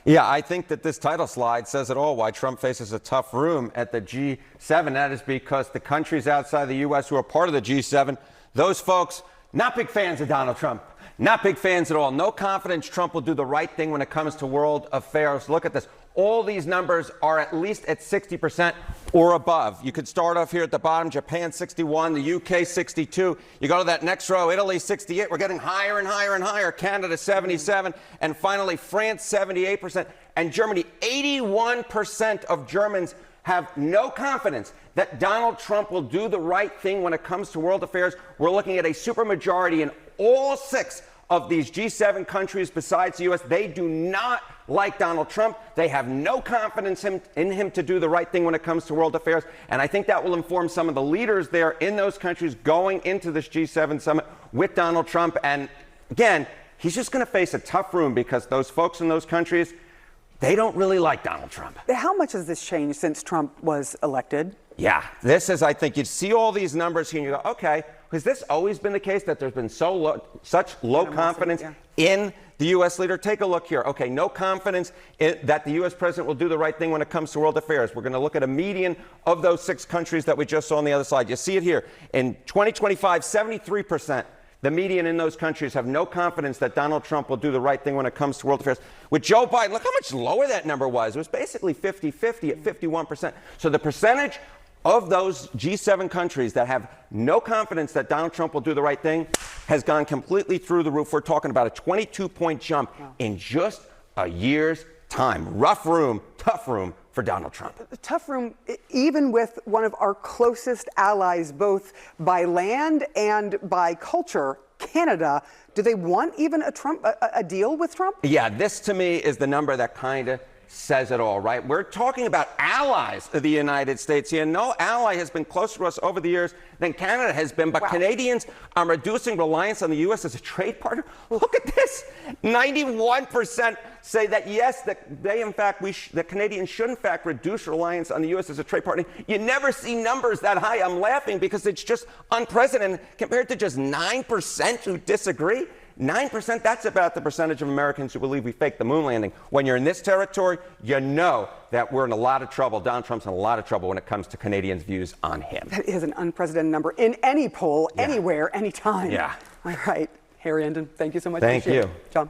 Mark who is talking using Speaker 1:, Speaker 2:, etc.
Speaker 1: Yeah, I think that this title slide says it all, why Trump faces a tough room at the G7. That is because the countries outside the U.S. who are part of the G7, those folks, not big fans of Donald Trump. Not big fans at all. No confidence Trump will do the right thing when it comes to world affairs. Look at this. All these numbers are at least at 60% or above. You could start off here at the bottom. Japan 61, the UK 62. You go to that next row, Italy 68. We're getting higher and higher and higher. Canada 77. And finally, France 78%. And Germany, 81% of Germans have no confidence that Donald Trump will do the right thing when it comes to world affairs. We're looking at a supermajority in all 6 of these G7 countries besides the U.S. They do not like Donald Trump. They have no confidence in him to do the right thing when it comes to world affairs. And I think that will inform some of the leaders there in those countries going into this G7 summit with Donald Trump. And again, he's just going to face a tough room because those folks in those countries, they don't really like Donald Trump.
Speaker 2: How much has this changed since Trump was elected?
Speaker 1: Yeah, this is, I think, you see all these numbers here and you go, okay, has this always been the case that there's been such low confidence in the U.S. leader? Take a look here. Okay, no confidence that the U.S. president will do the right thing when it comes to world affairs. We're going to look at a median of those 6 countries that we just saw on the other side. You see it here. In 2025, 73%. The median in those countries have no confidence that Donald Trump will do the right thing when it comes to world affairs. With Joe Biden, look how much lower that number was. It was basically 50-50 at 51%. So the percentage of those G7 countries that have no confidence that Donald Trump will do the right thing has gone completely through the roof. We're talking about a 22-point jump in just a year's time. Rough room, tough room for Donald Trump.
Speaker 2: A tough room, even with one of our closest allies, both by land and by culture, Canada. Do they want even a deal with Trump?
Speaker 1: Yeah, this to me is the number that kind of says it all, right? We're talking about allies of the United States here. No ally has been closer to us over the years than Canada has been, but Canadians are reducing reliance on the U.S. as a trade partner. Look at this. 91% say that, yes, that they, in fact, that Canadians should, in fact, reduce reliance on the U.S. as a trade partner. You never see numbers that high. I'm laughing because it's just unprecedented compared to just 9% who disagree. 9%, that's about the percentage of Americans who believe we faked the moon landing. When you're in this territory, you know that we're in a lot of trouble. Donald Trump's in a lot of trouble when it comes to Canadians' views on him.
Speaker 2: That is an unprecedented number in any poll, anywhere, anytime.
Speaker 1: Yeah.
Speaker 2: All right. Harry Enden, thank you so much.
Speaker 1: Thank you.
Speaker 2: John.